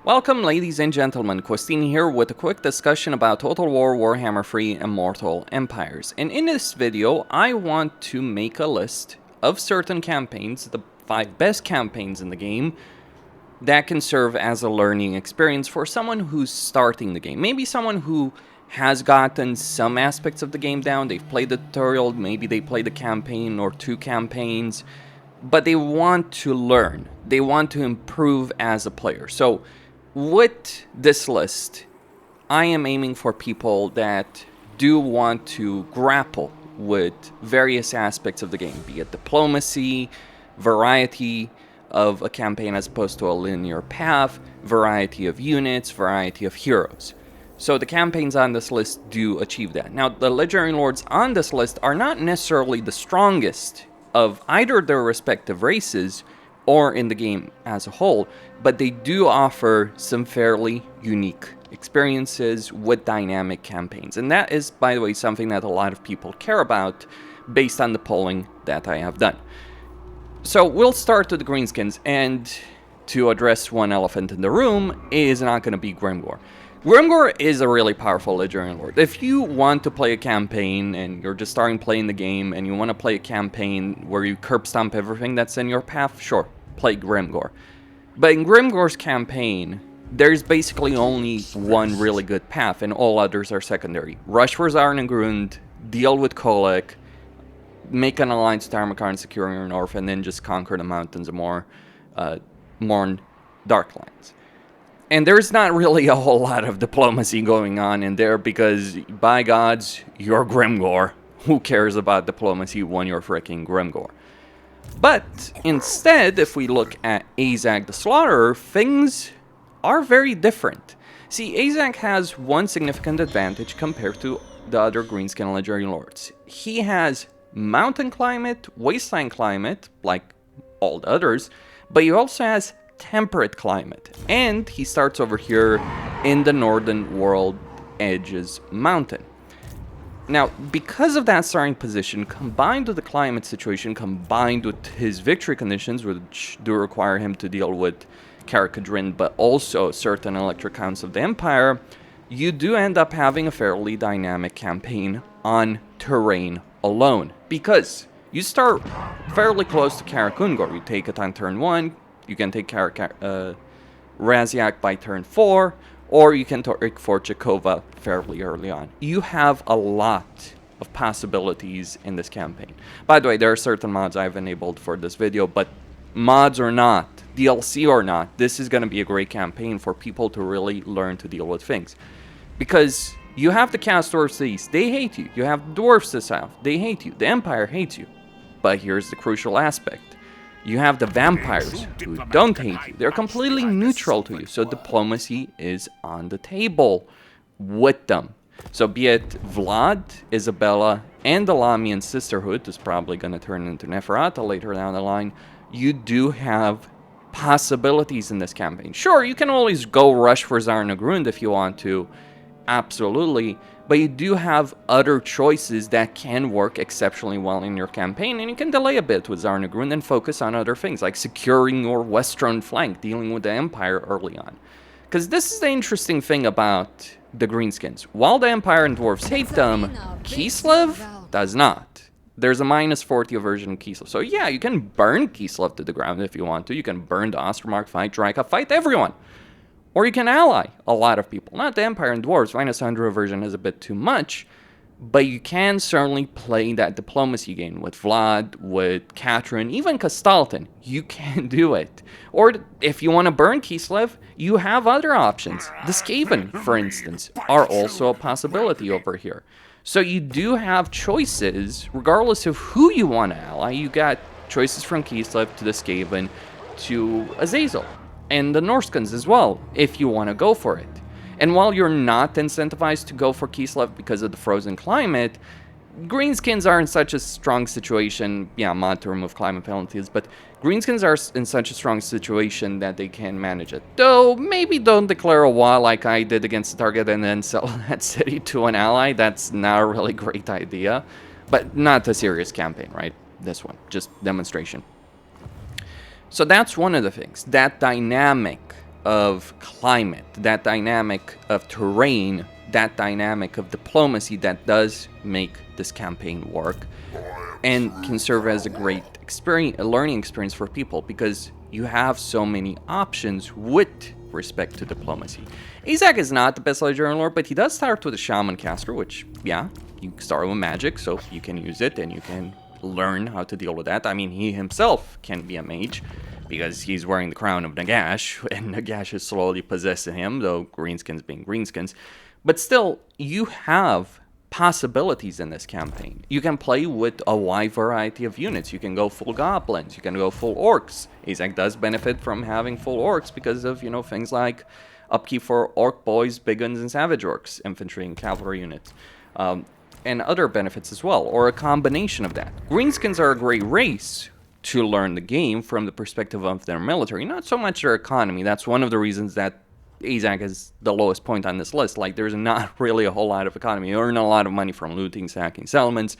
Welcome ladies and gentlemen, Christine here with a quick discussion about Total War Warhammer 3 Immortal Empires. And in this video, I want to make a list of certain campaigns, the 5 best campaigns in the game, that can serve as a learning experience for someone who's starting the game. Maybe someone who has gotten some aspects of the game down, they've played the tutorial, maybe they played a campaign or 2 campaigns, but they want to learn, they want to improve as a player. So with this list, I am aiming for people that do want to grapple with various aspects of the game, be it diplomacy, variety of a campaign as opposed to a linear path, variety of units, variety of heroes. So the campaigns on this list do achieve that. Now, the Legendary Lords on this list are not necessarily the strongest of either their respective races or in the game as a whole, but they do offer some fairly unique experiences with dynamic campaigns. And that is, by the way, something that a lot of people care about based on the polling that I have done. So we'll start with the Greenskins, and to address one elephant in the room is not going to be Grimgor. Grimgor is a really powerful Legendary Lord. If you want to play a campaign and you're just starting playing the game and you want to play a campaign where you curb stomp everything that's in your path, sure, play Grimgor. But in Grimgor's campaign, there's basically only one really good path and all others are secondary. Rush for Zarnagrund, deal with Kolek, make an alliance with Armakar and secure your north, and then just conquer the mountains of Morn Darklands. And there's not really a whole lot of diplomacy going on in there because, by gods, you're Grimgor. Who cares about diplomacy when you're freaking Grimgor? But instead, if we look at Azhag the Slaughterer, things are very different. See, Azhag has one significant advantage compared to the other Greenskin Legendary Lords. He has mountain climate, wasteland climate, like all the others, but he also has temperate climate, and he starts over here in the northern world edges mountain. Now, because of that starting position, combined with the climate situation, combined with his victory conditions, which do require him to deal with Karakadrin, but also certain electric counts of the Empire, you do end up having a fairly dynamic campaign on terrain alone, because you start fairly close to Karakungor. You take it on turn 1, you can take Raziak by turn 4, or you can take Fort Jakova fairly early on. You have a lot of possibilities in this campaign. By the way, there are certain mods I've enabled for this video, but mods or not, DLC or not, this is going to be a great campaign for people to really learn to deal with things. Because you have the Castors to the east, they hate you. You have the Dwarves to the south, they hate you. The Empire hates you. But here's the crucial aspect. You have the vampires who don't hate you. They're completely neutral to you. So diplomacy is on the table with them. So be it Vlad, Isabella, and the Lamian Sisterhood, who's probably going to turn into Neferata later down the line, you do have possibilities in this campaign. Sure, you can always go rush for Zarnagrund if you want to. Absolutely. But you do have other choices that can work exceptionally well in your campaign, and you can delay a bit with Zarnagrund and focus on other things, like securing your western flank, dealing with the Empire early on. Because this is the interesting thing about the Greenskins. While the Empire and Dwarves hate them, Kislev does not. There's a -40 version of Kislev. So yeah, you can burn Kislev to the ground if you want to. You can burn the Ostermark, fight Draika, fight everyone. Or you can ally a lot of people. Not the Empire and Dwarves. -100 version is a bit too much. But you can certainly play that diplomacy game with Vlad, with Katrin, even Kastaltin. You can do it. Or if you want to burn Kislev, you have other options. The Skaven, for instance, are also a possibility over here. So you do have choices, regardless of who you want to ally. You got choices from Kislev to the Skaven to Azazel. And the Norskins as well, if you want to go for it. And while you're not incentivized to go for Kislev because of the frozen climate, Greenskins are in such a strong situation, yeah, mod to remove climate penalties, but Greenskins are in such a strong situation that they can manage it. Though, maybe don't declare a war like I did against the target and then sell that city to an ally. That's not a really great idea. But not a serious campaign, right? This one, just demonstration. So that's one of the things, that dynamic of climate, that dynamic of terrain, that dynamic of diplomacy that does make this campaign work and can serve as a great experience, a learning experience for people, because you have so many options with respect to diplomacy. Azhag is not the best legendary lord, but he does start with a shaman caster, which, yeah, you start with magic, so you can use it and you can learn how to deal with that. I mean, he himself can be a mage because he's wearing the crown of Nagash, and Nagash is slowly possessing him, though greenskins being greenskins. But still, you have possibilities in this campaign. You can play with a wide variety of units. You can go full goblins, you can go full orcs. Azhag does benefit from having full orcs because of, you know, things like upkeep for orc boys, big guns, and savage orcs, infantry and cavalry units. And other benefits as well, or a combination of that. Greenskins are a great race to learn the game from the perspective of their military, not so much their economy. That's one of the reasons that Azhag is the lowest point on this list. Like, there's not really a whole lot of economy. You earn a lot of money from looting, sacking settlements.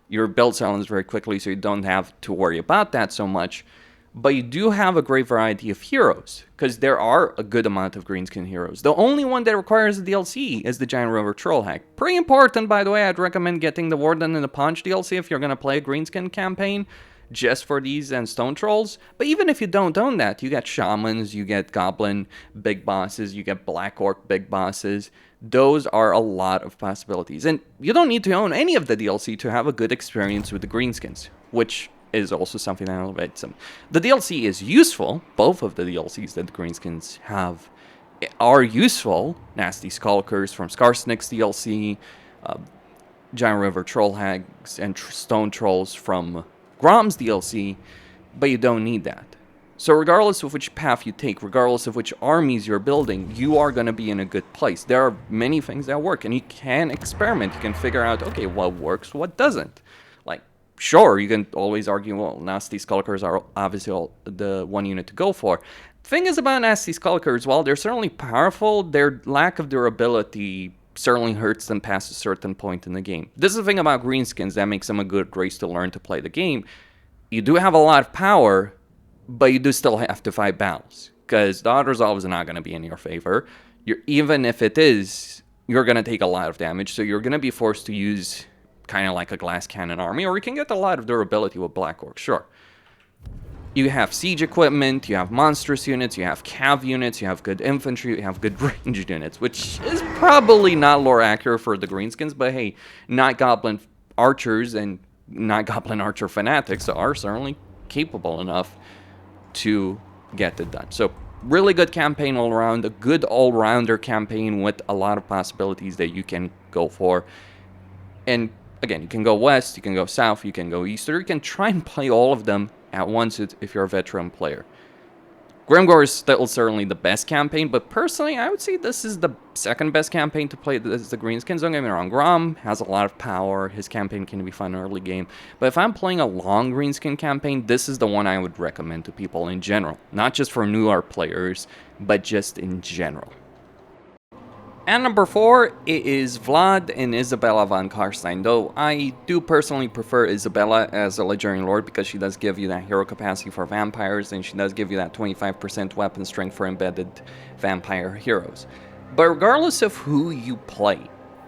You build settlements very quickly, so you don't have to worry about that so much. But you do have a great variety of heroes, because there are a good amount of greenskin heroes. The only one that requires a DLC is the Giant River Troll Hag. Pretty important, by the way. I'd recommend getting the Warden and the Punch DLC if you're going to play a greenskin campaign, just for these and stone trolls. But even if you don't own that, you get shamans, you get goblin big bosses, you get black orc big bosses. Those are a lot of possibilities. And you don't need to own any of the DLC to have a good experience with the greenskins, which is also something that elevates them. The DLC is useful. Both of the DLCs that the greenskins have are useful. Nasty Skulkers from Skarsnik's DLC, Giant River Troll Hags, and Stone Trolls from Grom's DLC, but you don't need that. So regardless of which path you take, regardless of which armies you're building, you are going to be in a good place. There are many things that work, and you can experiment. You can figure out, okay, what works, what doesn't. Like, sure, you can always argue, well, Nasty Skulkers are obviously the one unit to go for. Thing is about Nasty Skulkers, while they're certainly powerful, their lack of durability certainly hurts them past a certain point in the game. This is the thing about greenskins that makes them a good race to learn to play the game. You do have a lot of power, but you do still have to fight battles, because the odds resolve is not going to be in your favor. Even if it is, you're going to take a lot of damage, so you're going to be forced to use kind of like a glass cannon army, or you can get a lot of durability with Black Orcs, sure. You have siege equipment, you have monstrous units, you have cav units, you have good infantry, you have good ranged units, which is probably not lore accurate for the greenskins, but hey, not goblin archers and not goblin archer fanatics are certainly capable enough to get it done. So really good campaign all around, a good all-rounder campaign with a lot of possibilities that you can go for. And again, you can go west, you can go south, you can go east, or you can try and play all of them at once if you're a veteran player. Grimgor is still certainly the best campaign, but personally, I would say this is the second best campaign to play as the Greenskins. Don't get me wrong, Grom has a lot of power. His campaign can be fun early game. But if I'm playing a long Greenskin campaign, this is the one I would recommend to people in general. Not just for newer players, but just in general. At number 4, it is Vlad and Isabella von Karstein, though I do personally prefer Isabella as a Legendary Lord because she does give you that hero capacity for vampires, and she does give you that 25% weapon strength for embedded vampire heroes. But regardless of who you play,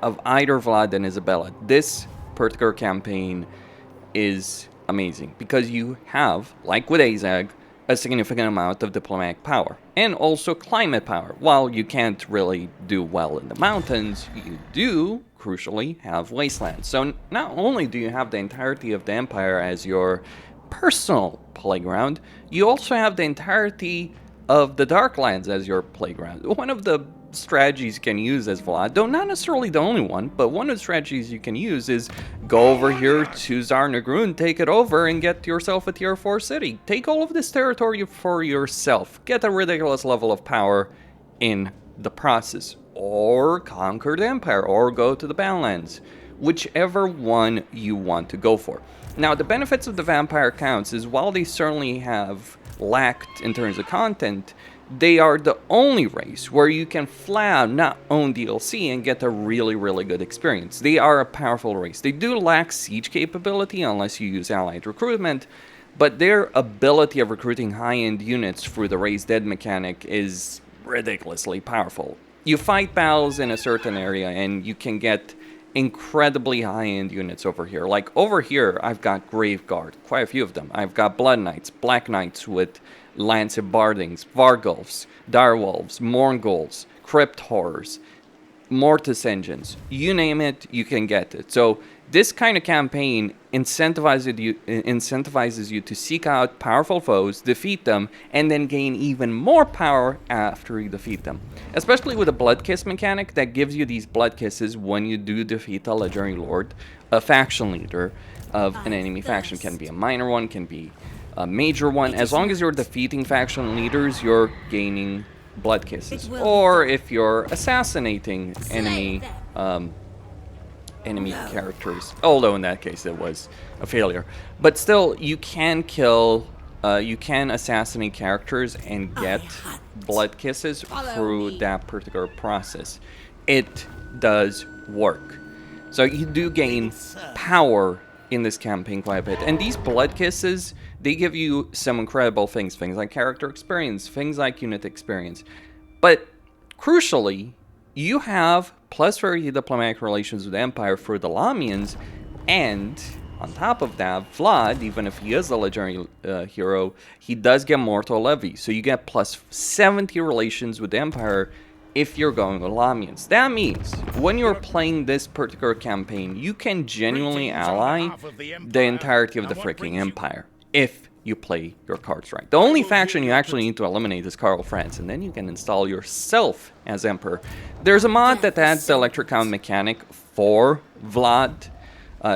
of either Vlad and Isabella, this particular campaign is amazing because you have, like with Azhag, a significant amount of diplomatic power, and also climate power. While you can't really do well in the mountains, you do, crucially, have wastelands. So not only do you have the entirety of the Empire as your personal playground, you also have the entirety of the Darklands as your playground. One of the strategies you can use as Vlad, though not necessarily the only one, but one of the strategies you can use is go over here to Zarnagrun, take it over, and get yourself a tier 4 city. Take all of this territory for yourself. Get a ridiculous level of power in the process. Or conquer the Empire, or go to the Badlands. Whichever one you want to go for. Now, the benefits of the Vampire Counts is while they certainly have lacked in terms of content, they are the only race where you can flat out not own DLC and get a really, really good experience. They are a powerful race. They do lack siege capability unless you use allied recruitment, but their ability of recruiting high-end units through the raise dead mechanic is ridiculously powerful. You fight battles in a certain area and you can get incredibly high-end units over here. Like over here, I've got Graveguard, quite a few of them. I've got Blood Knights, Black Knights with Lance Bardings, Vargulfs, Direwolves, Morngulls, Crypt Horrors, Mortis Engines. You name it, you can get it. So this kind of campaign incentivizes you to seek out powerful foes, defeat them, and then gain even more power after you defeat them. Especially with a Blood Kiss mechanic that gives you these Blood Kisses when you do defeat a Legendary Lord, a faction leader of an enemy faction. Can be a minor one, can be a major one. As long as you're defeating faction leaders, you're gaining Blood Kisses. Or if you're assassinating enemy characters, although in that case it was a failure. But still, you can kill, you can assassinate characters and get Blood Kisses through that particular process. It does work. So you do gain power in this campaign quite a bit. And these Blood Kisses, they give you some incredible things like character experience, things like unit experience. But crucially, you have plus 30 diplomatic relations with the Empire for the Lamians, and on top of that, Vlad, even if he is a legendary hero, he does get Mortal Levy. So you get plus 70 relations with the Empire if you're going with Lamians. That means when you're playing this particular campaign, you can genuinely ally the entirety of the freaking Empire if you play your cards right. The only faction you actually need to eliminate is Karl Franz, and then you can install yourself as Emperor. There's a mod that adds the electric count mechanic for Vlad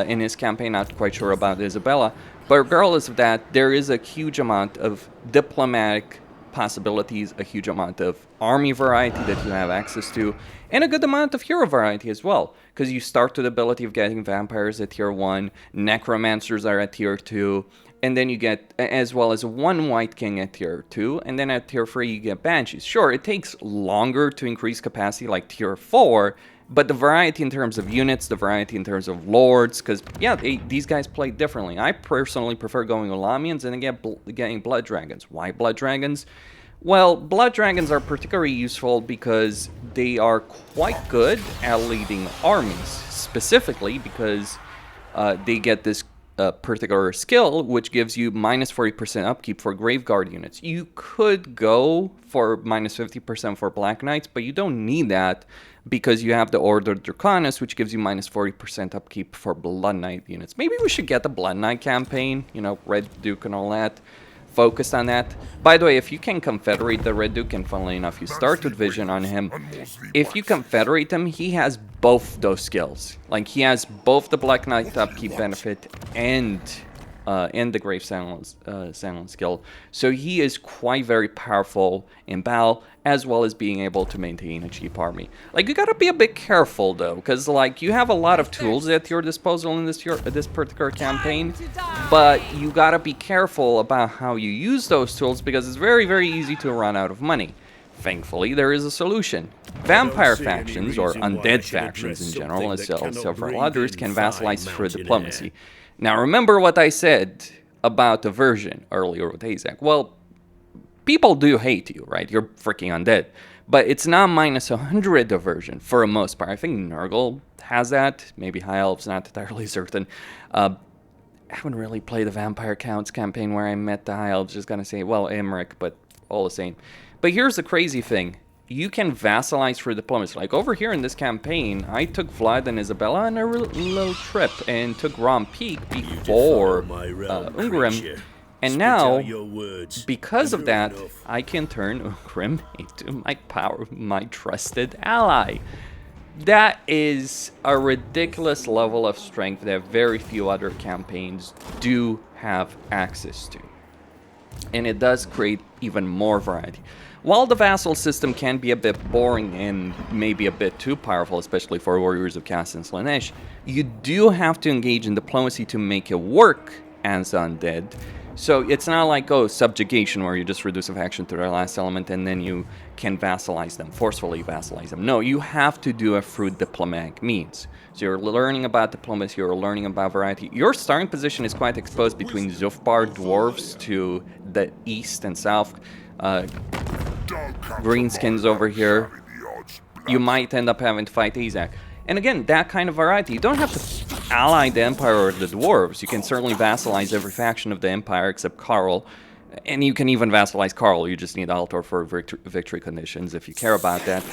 in his campaign. Not quite sure about Isabella, but regardless of that, there is a huge amount of diplomatic possibilities, a huge amount of army variety that you have access to, and a good amount of hero variety as well, because you start with the ability of getting vampires at tier 1, necromancers are at tier 2, and then you get, as well as one White King at tier 2, and then at tier 3 you get Banshees. Sure, it takes longer to increase capacity like tier 4, but the variety in terms of units, the variety in terms of lords, because, yeah, these guys play differently. I personally prefer going with Lamians and getting Blood Dragons. Why Blood Dragons? Well, Blood Dragons are particularly useful because they are quite good at leading armies, specifically because they get this particular skill, which gives you minus 40% upkeep for Graveguard units. You could go for minus 50% for Black Knights, but you don't need that because you have the Order Draconis, which gives you minus 40% upkeep for Blood Knight units. Maybe we should get the Blood Knight campaign, you know, Red Duke and all that, focused on that. By the way, if you can confederate the Red Duke, and funnily enough, you start with Vision on him, if you confederate him, he has both those skills. Like, he has both the Black Knight upkeep benefit and the Grave Silence skill. So he is quite very powerful in battle, as well as being able to maintain a cheap army. Like, you gotta be a bit careful though, because like you have a lot of tools at your disposal in this particular campaign, but you gotta be careful about how you use those tools because it's very, very easy to run out of money. Thankfully, there is a solution. Vampire factions, or undead factions in general, as several others, can vassalize through diplomacy. Now, remember what I said about aversion earlier with Azhag. Well, people do hate you, right? You're freaking undead. But it's not minus 100 aversion for the most part. I think Nurgle has that. Maybe High Elves, not entirely certain. I haven't really played the Vampire Counts campaign where I met the High Elves. Just gonna say, well, Emmerich, but all the same. But here's the crazy thing. You can vassalize for diplomacy. Like over here in this campaign, I took Vlad and Isabella on a little trip and took Rom Peak before Ungrim. And now, because of that, I can turn Ungrim into my trusted ally. That is a ridiculous level of strength that very few other campaigns do have access to. And it does create even more variety. While the vassal system can be a bit boring and maybe a bit too powerful, especially for Warriors of Caste and Slaanesh, you do have to engage in diplomacy to make it work as undead. So it's not like, oh, subjugation, where you just reduce a faction to their last element and then you can vassalize them, forcefully vassalize them. No, you have to do it through diplomatic means. So you're learning about diplomacy, you're learning about variety. Your starting position is quite exposed between Zufbar dwarves to the east and south. greenskins over here, you might end up having to fight Azhag. And again, that kind of variety. You don't have to ally the Empire or the Dwarves. You can certainly vassalize every faction of the Empire except Karl. And you can even vassalize Karl. You just need Altor for victory conditions if you care about that.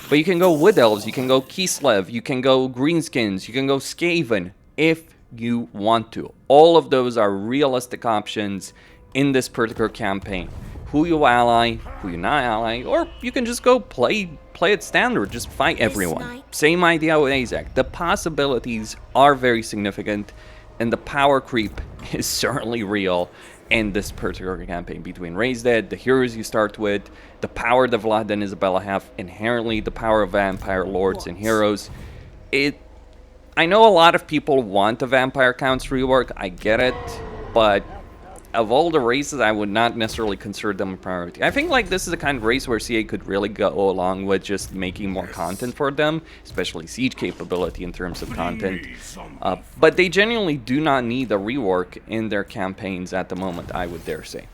But you can go Wood Elves, you can go Kislev, you can go Greenskins, you can go Skaven if you want to. All of those are realistic options in this particular campaign. Who you ally, who you not ally, or you can just go play it standard, just fight everyone. Same idea with Azhag. The possibilities are very significant, and the power creep is certainly real in this particular campaign. Between Raise Dead, the heroes you start with, the power that Vlad and Isabella have, inherently the power of vampire lords and heroes. I know a lot of people want the vampire counts rework, I get it, but of all the races, I would not necessarily consider them a priority. I think like this is the kind of race where CA could really go along with just making more content for them, especially siege capability in terms of content. But they genuinely do not need a rework in their campaigns at the moment, I would dare say.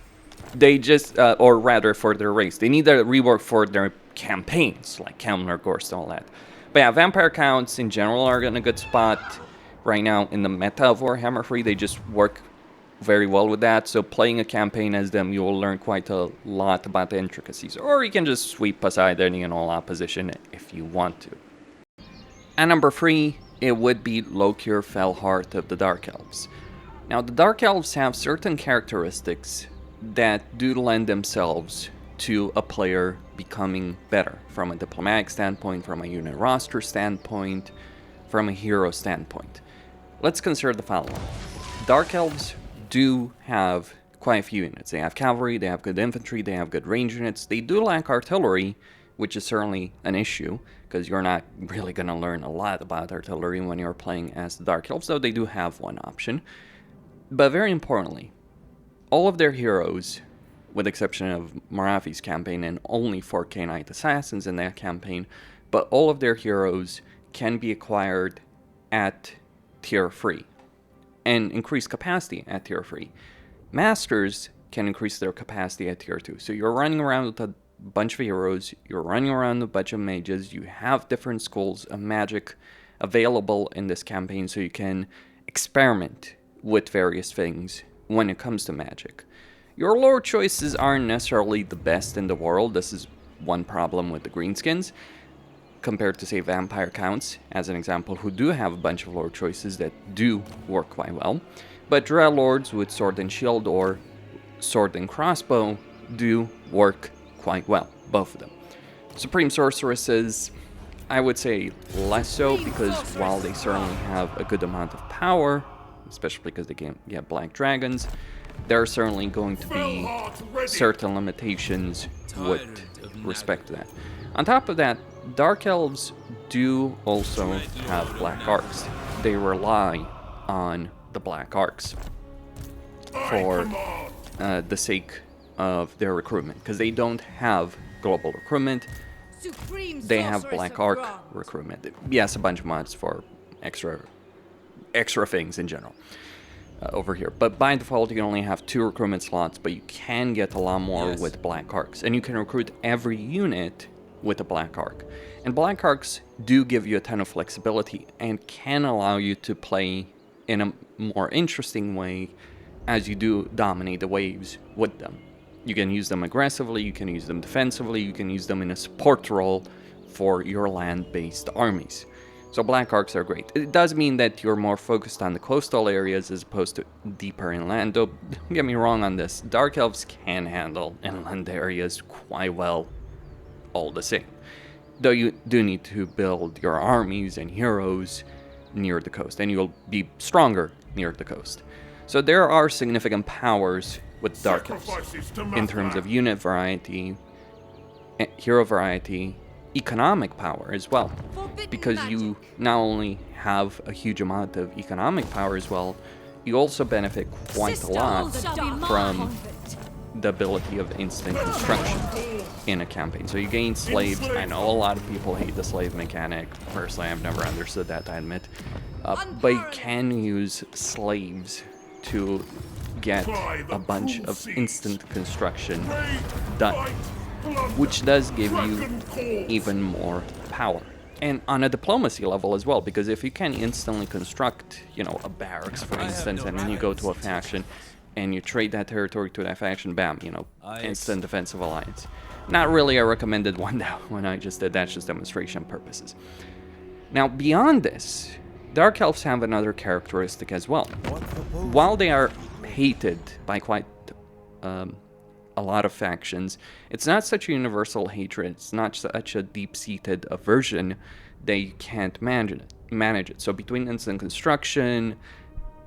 They just, or rather for their race, they need a rework for their campaigns, like Counter Gorst and all that. But yeah, vampire counts in general are in a good spot right now in the meta of Warhammer 3. They just work very well with that, so playing a campaign as them, you will learn quite a lot about the intricacies, or you can just sweep aside any and all opposition if you want to. At number 3, it would be Lokhir, Fellheart of the Dark Elves. Now, the Dark Elves have certain characteristics that do lend themselves to a player becoming better, from a diplomatic standpoint, from a unit roster standpoint, from a hero standpoint. Let's consider the following. Dark Elves do have quite a few units. They have cavalry, they have good infantry, they have good range units. They do lack artillery, which is certainly an issue, because you're not really going to learn a lot about artillery when you're playing as the Dark Elves, though they do have one option. But very importantly, all of their heroes, with the exception of Moravi's campaign and only 4 Knight Assassins in that campaign, but all of their heroes can be acquired at tier 3. And increase capacity at tier 3. Masters can increase their capacity at tier 2. So you're running around with a bunch of heroes, you're running around with a bunch of mages, you have different schools of magic available in this campaign, so you can experiment with various things when it comes to magic. Your lore choices aren't necessarily the best in the world. This is one problem with the greenskins, compared to, say, vampire counts, as an example, who do have a bunch of lore choices that do work quite well. But Dread Lords with Sword and Shield or Sword and Crossbow do work quite well, both of them. Supreme Sorceresses, I would say less so, because while they certainly have a good amount of power, especially because they can get Black Dragons, there are certainly going to be certain limitations with respect to that. On top of that, Dark Elves do also have Black Arcs. They rely on the Black Arcs for the sake of their recruitment, because they don't have global recruitment. They have Black Arc recruitment. Yes, a bunch of mods for extra things in general over here. But by default, you can only have 2 recruitment slots, but you can get a lot more with Black Arcs. And you can recruit every unit with a Black Arc. And Black Arcs do give you a ton of flexibility and can allow you to play in a more interesting way as you do dominate the waves with them. You can use them aggressively, you can use them defensively, you can use them in a support role for your land-based armies. So Black Arcs are great. It does mean that you're more focused on the coastal areas as opposed to deeper inland, though don't get me wrong on this. Dark Elves can handle inland areas quite well all the same. Though you do need to build your armies and heroes near the coast, and you'll be stronger near the coast. So there are significant powers with Dark Elves in terms of unit variety, hero variety, economic power as well, because you not only have a huge amount of economic power as well, you also benefit quite a lot from the ability of instant construction in a campaign. So you gain slaves. I know a lot of people hate the slave mechanic. Personally, I've never understood that, I admit. But you can use slaves to get a bunch of instant construction done. which does give you even more power. And on a diplomacy level as well, because if you can instantly construct, you know, a barracks, for instance, and then you go to a faction and you trade that territory to that faction, bam, you know, instant defensive alliance. Not really a recommended one though, when I just did that, just demonstration purposes. Now, beyond this, Dark Elves have another characteristic as well. While they are hated by quite a lot of factions, it's not such a universal hatred, it's not such a deep-seated aversion that you can't manage it. So between instant construction,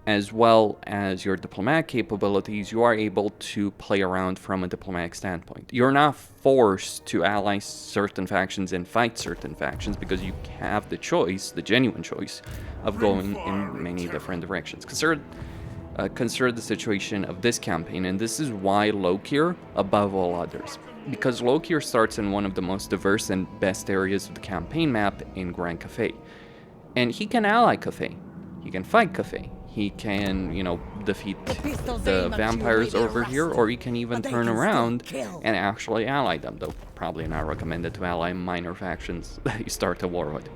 as well as your diplomatic capabilities, you are able to play around from a diplomatic standpoint. You're not forced to ally certain factions and fight certain factions because you have the choice, the genuine choice, of going in many different directions. Consider the situation of this campaign, and this is why Lokhir above all others. Because Lokhir starts in one of the most diverse and best areas of the campaign map in Grand Cathay. And he can ally Cathay, he can fight Cathay, he can, you know, defeat the vampires over here, or he can even turn around and actually ally them, though probably not recommended to ally minor factions that you start a war with.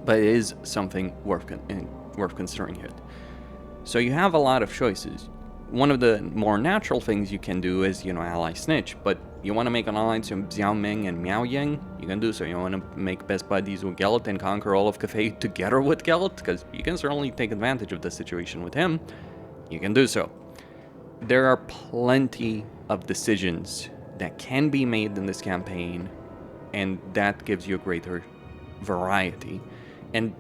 But it is something worth considering here. So you have a lot of choices. One of the more natural things you can do is, you know, ally Snitch, but you want to make an alliance with Xiao Ming and Miao Yang, you can do so. You want to make best buddies with Gellert and conquer all of Cathay together with Gellert, because you can certainly take advantage of the situation with him, you can do so. There are plenty of decisions that can be made in this campaign, and that gives you a greater variety, and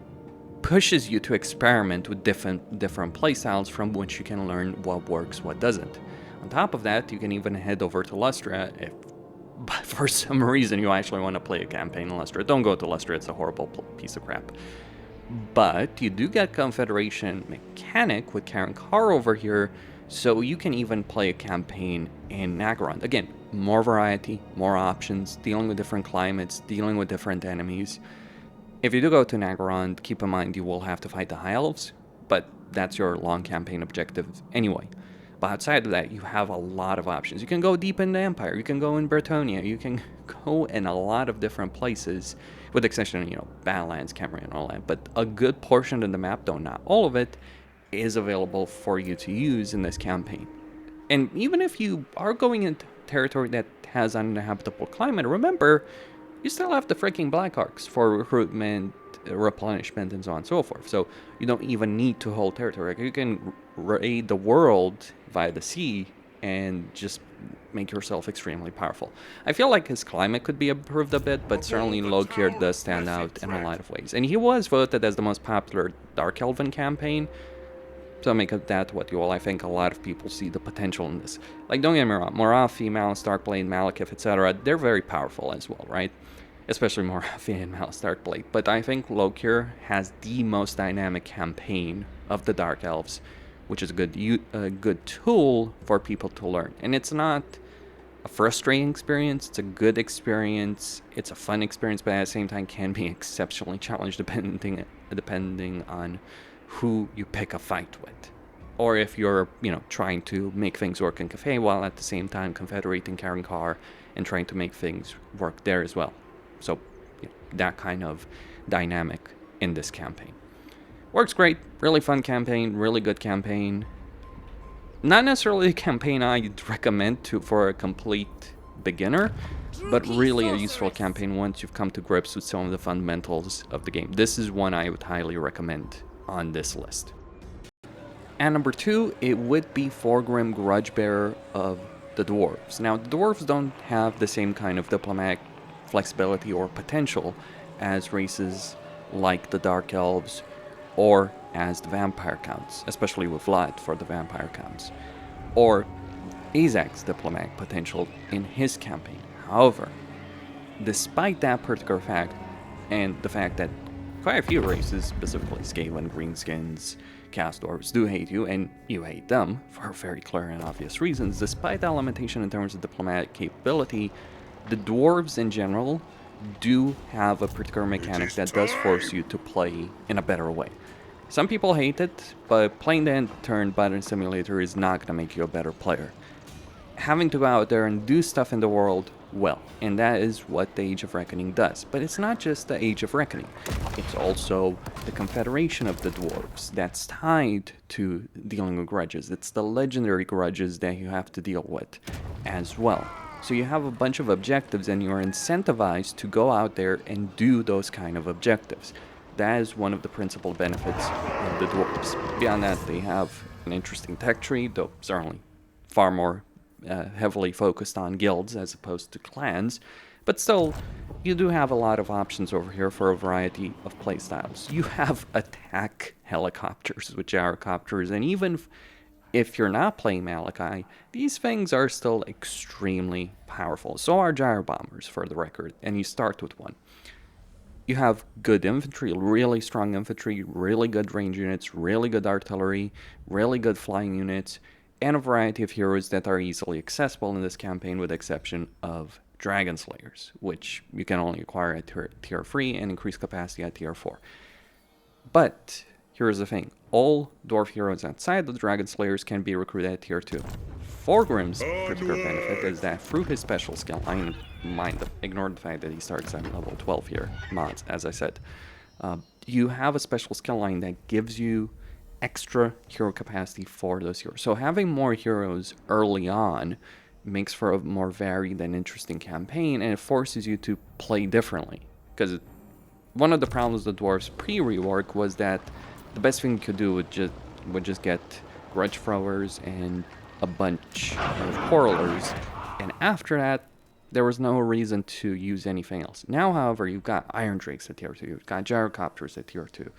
pushes you to experiment with different playstyles from which you can learn what works, what doesn't. On top of that, you can even head over to Lustra if for some reason you actually want to play a campaign in Lustra. Don't go to Lustra, it's a horrible piece of crap. But you do get Confederation mechanic with Karen Carr over here, so you can even play a campaign in Nagaron. Again, more variety, more options, dealing with different climates, dealing with different enemies. If you do go to Nagaron, keep in mind you will have to fight the High Elves, but that's your long campaign objective anyway. But outside of that, you have a lot of options. You can go deep in the Empire, you can go in Bretonia, you can go in a lot of different places, with the exception of, you know, Badlands, Cameron, and all that. But a good portion of the map, though not all of it, is available for you to use in this campaign. And even if you are going into territory that has uninhabitable climate, remember, you still have the freaking Black Arcs for recruitment, replenishment, and so on and so forth. So you don't even need to hold territory. You can raid the world via the sea and just make yourself extremely powerful. I feel like his climate could be improved a bit, but certainly Lokhir does stand out in a lot of ways. And he was voted as the most popular Dark Elven campaign. So make of that what you will. I think a lot of people see the potential in this. Like, don't get me wrong, Morathi, Malice Darkblade, Malekith, etc., they're very powerful as well, right? Especially Morathi and Malice Darkblade. But I think Lokhir has the most dynamic campaign of the Dark Elves, which is a good tool for people to learn. And it's not a frustrating experience, it's a good experience, it's a fun experience, but at the same time can be exceptionally challenged depending on who you pick a fight with, or if you're, you know, trying to make things work in Cathay while at the same time confederating Karen Carr and trying to make things work there as well. So, you know, that kind of dynamic in this campaign works great. Really fun campaign, really good campaign. Not necessarily a campaign I'd recommend for a complete beginner, but really a useful campaign once you've come to grips with some of the fundamentals of the game. This is one I would highly recommend on this list. And number 2, it would be Thorgrim, Grudgebearer of the Dwarves. Now, the Dwarves don't have the same kind of diplomatic flexibility or potential as races like the Dark Elves or as the Vampire Counts, especially with Vlad for the Vampire Counts, or Azhag's diplomatic potential in his campaign. However, despite that particular fact, and the fact that quite a few races, specifically Skaven, Greenskins, Chaos Dwarves, do hate you, and you hate them for very clear and obvious reasons, despite that limitation in terms of diplomatic capability, the Dwarves in general do have a particular mechanic that does force you to play in a better way. Some people hate it, but playing the end-turn button simulator is not going to make you a better player. Having to go out there and do stuff in the world well, and that is what the Age of Reckoning does. But it's not just the Age of Reckoning, it's also the Confederation of the Dwarves that's tied to dealing with grudges. It's the legendary grudges that you have to deal with as well. So you have a bunch of objectives and you're incentivized to go out there and do those kind of objectives. That is one of the principal benefits of the Dwarves. Beyond that, they have an interesting tech tree, though certainly far more heavily focused on guilds as opposed to clans, but still, you do have a lot of options over here for a variety of playstyles. You have attack helicopters with gyrocopters, and even if you're not playing Malachi, these things are still extremely powerful. So are gyro bombers, for the record, and you start with one. You have good infantry, really strong infantry, really good range units, really good artillery, really good flying units, and a variety of heroes that are easily accessible in this campaign with the exception of Dragon Slayers, which you can only acquire at tier 3 and increase capacity at tier 4. But here's the thing, all dwarf heroes outside the Dragon Slayers can be recruited at tier 2. Thorgrim's particular benefit is that through his special skill, ignore the fact that he starts at level 12 here, mods, as I said, you have a special skill line that gives you extra hero capacity for those heroes. So having more heroes early on makes for a more varied and interesting campaign, and it forces you to play differently. Because one of the problems with the dwarves pre-rework was that the best thing you could do would just get grudge throwers and a bunch of quarrelers, and after that there was no reason to use anything else. Now, however, you've got Iron Drakes at tier 2, you've got Gyrocopters at tier 2,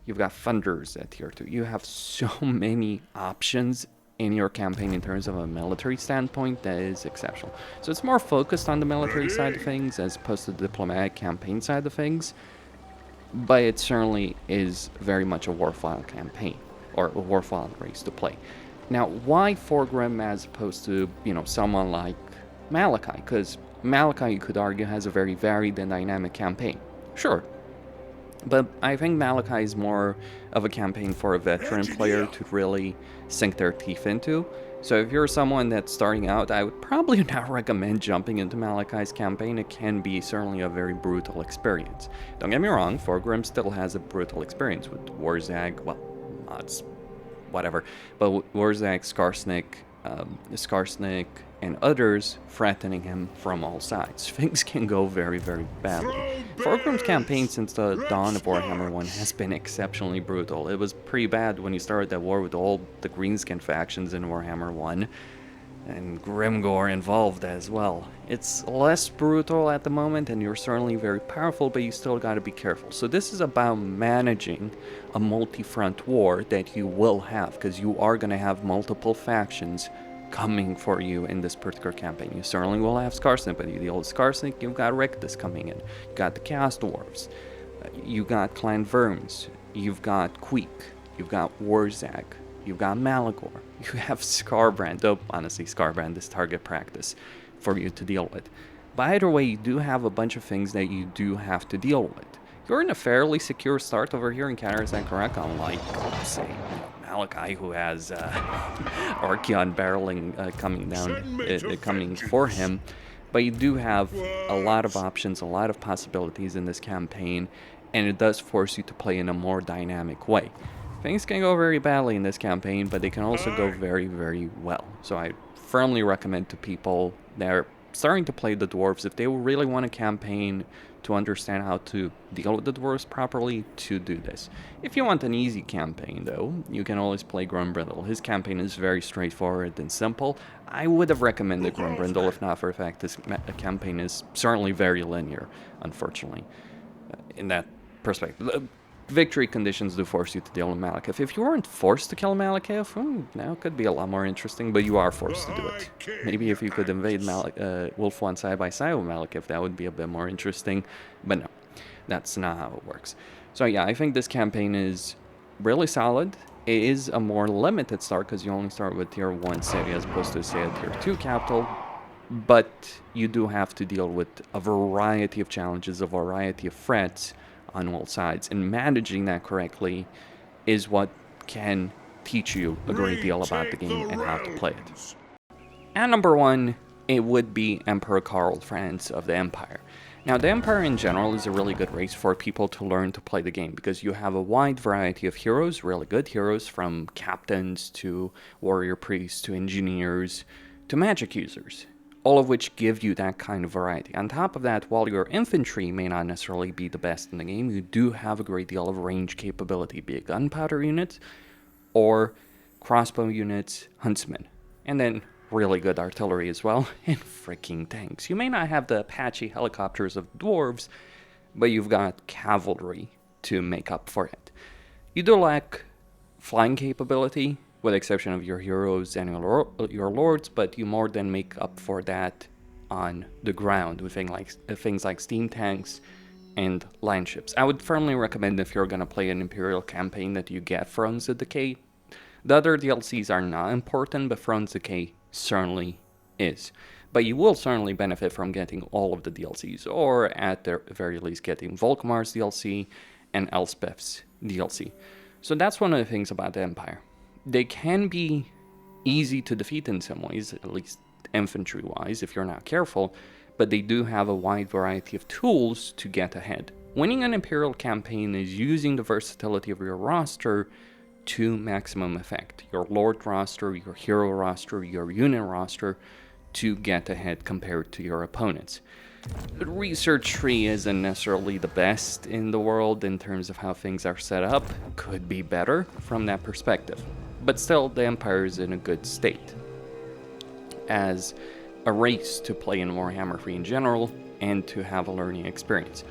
you've got Thunders at tier 2. You have so many options in your campaign in terms of a military standpoint that is exceptional. So it's more focused on the military side of things as opposed to the diplomatic campaign side of things, but it certainly is very much a worthwhile campaign, or a worthwhile race to play. Now, why Thorgrim as opposed to, someone like Malachi? Because Malachi, you could argue, has a very varied and dynamic campaign. Sure, but I think Malachi is more of a campaign for a veteran player to really sink their teeth into. So if you're someone that's starting out, I would probably not recommend jumping into Malachi's campaign. It can be certainly a very brutal experience. Don't get me wrong, Thorgrim still has a brutal experience with Warzag, well, mods, whatever, but Warzag, Skarsnik, and others threatening him from all sides. Things can go very, very badly. Thorgrim's campaign since the dawn of Warhammer 1 has been exceptionally brutal. It was pretty bad when you started that war with all the Greenskin factions in Warhammer 1, and Grimgore involved as well. It's less brutal at the moment, and you're certainly very powerful, but you still gotta be careful. So this is about managing a multi-front war that you will have, because you are gonna have multiple factions coming for you in this particular campaign. You certainly will have Skarsnik, but you deal with Skarsnik, you've got Rectus coming in. You got the Chaos Dwarves, you got Clan Verms, you've got Queek, you've got Warzag, you've got Malagor, you have Scarbrand, though honestly Scarbrand is target practice for you to deal with. But either way, you do have a bunch of things that you do have to deal with. You're in a fairly secure start over here in Counter, is that correct? Unlike, say, Malachi, who has Archeon barreling coming for him. But you do have a lot of options, a lot of possibilities in this campaign, and it does force you to play in a more dynamic way. Things can go very badly in this campaign, but they can also go very, very well. So I firmly recommend to people that are starting to play the dwarves, if they really want a campaign to understand how to deal with the dwarves properly, to do this. If you want an easy campaign, though, you can always play Grumbrindle. His campaign is very straightforward and simple. I would have recommended Grumbrindle if not for the fact this campaign is certainly very linear, unfortunately, in that perspective. Victory conditions do force you to deal with Malekith. If you weren't forced to kill Malekith, now it could be a lot more interesting, but you are forced to do it. Maybe if you could invade Wolf 1 side by side with Malekith, that would be a bit more interesting, but no, that's not how it works. So yeah, I think this campaign is really solid. It is a more limited start because you only start with tier 1 city as opposed to, say, a tier 2 capital, but you do have to deal with a variety of challenges, a variety of threats on all sides, and managing that correctly is what can teach you a great deal about the game and how to play it. At number 1 it would be Emperor Karl Franz of the Empire. Now, the Empire in general is a really good race for people to learn to play the game, because you have a wide variety of heroes, really good heroes, from captains to warrior priests to engineers to magic users, all of which give you that kind of variety. On top of that, while your infantry may not necessarily be the best in the game, you do have a great deal of range capability, be it gunpowder units or crossbow units, huntsmen, and then really good artillery as well, and freaking tanks. You may not have the Apache helicopters of dwarves, but you've got cavalry to make up for it. You do lack flying capability, with the exception of your heroes and your lords, but you more than make up for that on the ground with things like steam tanks and line ships. I would firmly recommend, if you're going to play an Imperial campaign, that you get Thrones of Decay. The other DLCs are not important, but Thrones of Decay certainly is. But you will certainly benefit from getting all of the DLCs, or at the very least getting Volkmar's DLC and Elspeth's DLC. So that's one of the things about the Empire. They can be easy to defeat in some ways, at least infantry-wise, if you're not careful, but they do have a wide variety of tools to get ahead. Winning an Imperial campaign is using the versatility of your roster to maximum effect. Your Lord roster, your Hero roster, your Unit roster, to get ahead compared to your opponents. The research tree isn't necessarily the best in the world in terms of how things are set up. Could be better from that perspective. But still, the Empire is in a good state as a race to play in Warhammer 3 in general, and to have a learning experience.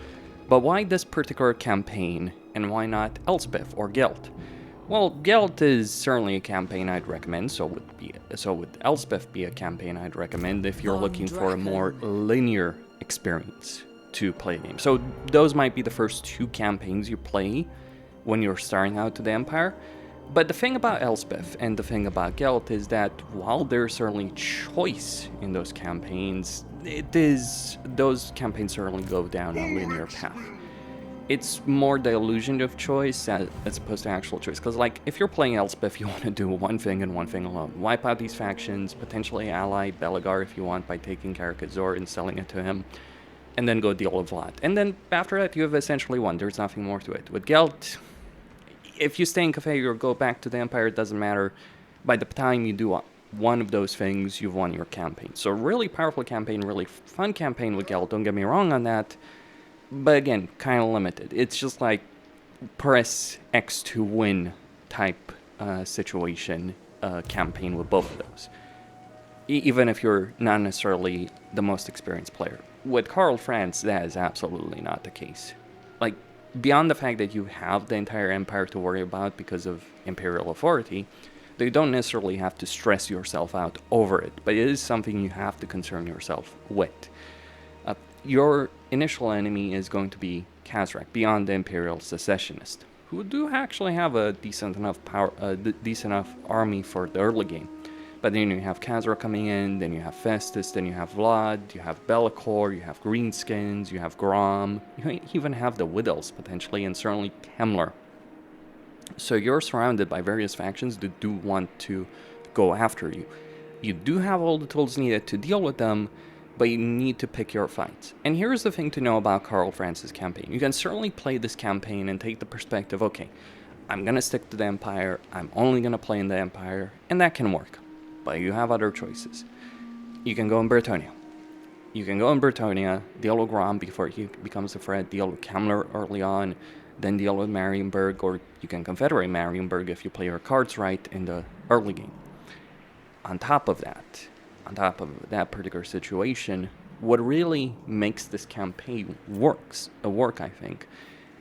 But why this particular campaign, and why not Elspeth or Gelt? Well, Gelt is certainly a campaign I'd recommend, so would Elspeth be a campaign I'd recommend if you're looking for a more linear experience to play the game. So those might be the first two campaigns you play when you're starting out to the Empire. But the thing about Elspeth and the thing about Gelt is that while there's certainly choice in those campaigns, those campaigns certainly go down a linear path. It's more the illusion of choice as opposed to actual choice. Because, like, if you're playing Elspeth, you want to do one thing and one thing alone. Wipe out these factions, potentially ally Belegar if you want by taking Karakazor and selling it to him, and then go deal with Vlad. And then after that, you have essentially won. There's nothing more to it. With Gelt, if you stay in Cafe or go back to the Empire, it doesn't matter. By the time you do one of those things, you've won your campaign. So really powerful campaign, really fun campaign with Gelt, don't get me wrong on that. But again, kind of limited. It's just like press X to win type situation campaign with both of those. Even if you're not necessarily the most experienced player. With Karl Franz, that is absolutely not the case. Like, beyond the fact that you have the entire Empire to worry about because of Imperial authority, you don't necessarily have to stress yourself out over it, but it is something you have to concern yourself with. Your initial enemy is going to be Khazrak, beyond the Imperial Secessionists, who do actually have a decent enough army for the early game. But then you have Khazrak coming in, then you have Festus, then you have Vlad, you have Be'lakor, you have Greenskins, you have Grom, you even have the Widows potentially, and certainly Temlar. So you're surrounded by various factions that do want to go after you. You do have all the tools needed to deal with them, but you need to pick your fights. And here's the thing to know about Karl Franz's campaign. You can certainly play this campaign and take the perspective, okay, I'm going to stick to the Empire, I'm only going to play in the Empire, and that can work. But you have other choices. You can go in Bretonnia. Deal with Grom before he becomes a threat, deal with Kamler early on, then deal with Marienburg, or you can confederate Marienburg if you play your cards right in the early game. On top of that particular situation, what really makes this campaign work, I think,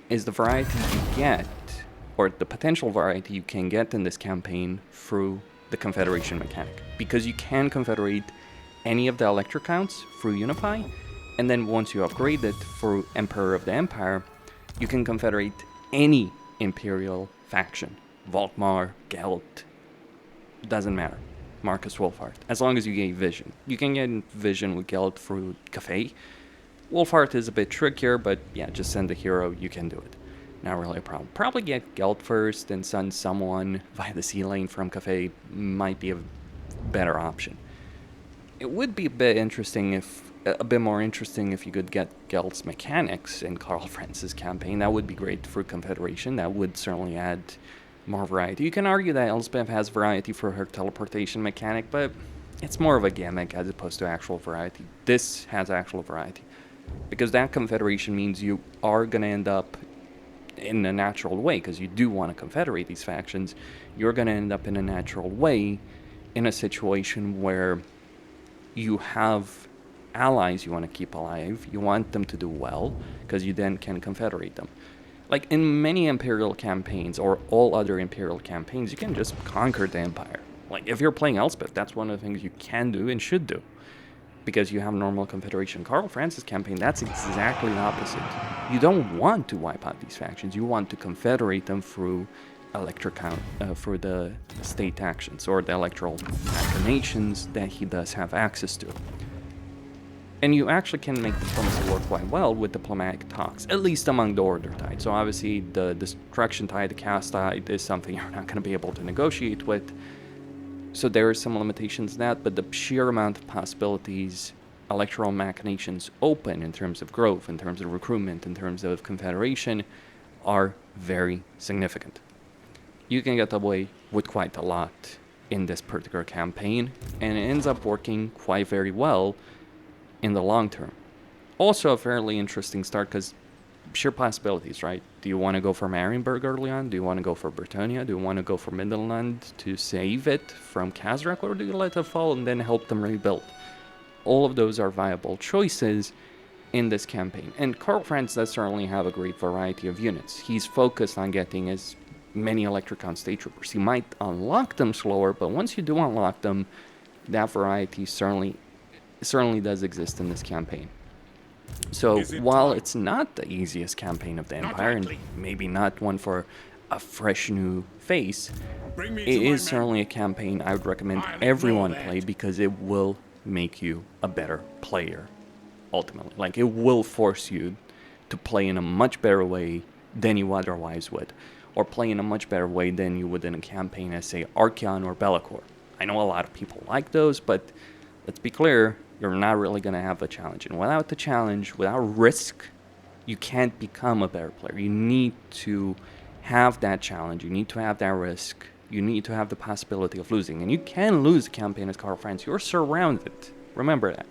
is the variety you get, or the potential variety you can get in this campaign through the Confederation mechanic. Because you can confederate any of the electric counts through Unify, and then once you upgrade it through Emperor of the Empire, you can confederate any Imperial faction. Volkmar, Gelt, doesn't matter. Marcus Wolfhard, as long as you get vision. You can get vision with Gelt through Cafe. Wolfhard is a bit trickier, but yeah, just send a hero, you can do it. Not really a problem. Probably get Gelt first and send someone via the sea lane from Cafe might be a better option. It would be a bit interesting a bit more interesting if you could get Gelt's mechanics in Karl Franz's campaign. That would be great for Confederation. That would certainly add more variety. You can argue that Elspeth has variety for her teleportation mechanic, but it's more of a gimmick as opposed to actual variety. This has actual variety. Because that Confederation means you are going to end up in a natural way, because you do want to confederate these factions. You're going to end up in a natural way in a situation where you have allies you want to keep alive. You want them to do well, because you then can confederate them. Like in many Imperial campaigns, or all other Imperial campaigns, you can just conquer the Empire. Like if you're playing Elspeth, that's one of the things you can do and should do, because you have normal confederation. Karl Franz's campaign, that's exactly the opposite. You don't want to wipe out these factions. You want to confederate them through through the state actions, or the electoral machinations that he does have access to. And you actually can make diplomacy work quite well with diplomatic talks, at least among the Order Tide. So obviously the Destruction Tide, the Chaos Tide is something you're not going to be able to negotiate with. So there are some limitations in that, but the sheer amount of possibilities electoral machinations open in terms of growth, in terms of recruitment, in terms of confederation, are very significant. You can get away with quite a lot in this particular campaign, and it ends up working quite very well in the long term. Also a fairly interesting start, because sheer possibilities, right? Do you want to go for Marienburg early on? Do you want to go for Britannia? Do you want to go for Midland to save it from Kazrak? Or do you let it fall and then help them rebuild? All of those are viable choices in this campaign. And Karl Franz does certainly have a great variety of units. He's focused on getting as many Electricon State Troopers. He might unlock them slower, but once you do unlock them, that variety certainly does exist in this campain. So while it's not the easiest campaign of the Empire, and maybe not one for a fresh new face, it is certainly a campaign I would recommend everyone play, because it will make you a better player, ultimately. Like, it will force you to play in a much better way than you otherwise would, or play in a much better way than you would in a campaign as, say, Archeon or Be'lakor. I know a lot of people like those, but let's be clear, you're not really going to have a challenge. And without the challenge, without risk, you can't become a better player. You need to have that challenge. You need to have that risk. You need to have the possibility of losing. And you can lose a campaign as Karl Franz. You're surrounded. Remember that.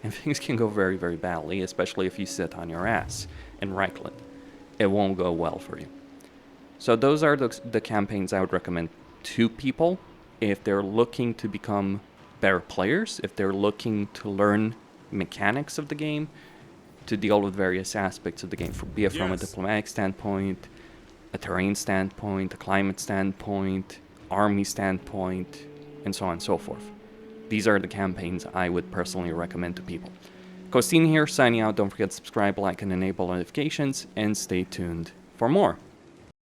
And things can go very, very badly, especially if you sit on your ass in Reichland. It won't go well for you. So those are the campaigns I would recommend to people if they're looking to become better players, if they're looking to learn mechanics of the game, to deal with various aspects of the game, be it from a diplomatic standpoint, a terrain standpoint, a climate standpoint, army standpoint, and so on and so forth. These are the campaigns I would personally recommend to people. Costin here, signing out. Don't forget to subscribe, like, and enable notifications, and stay tuned for more.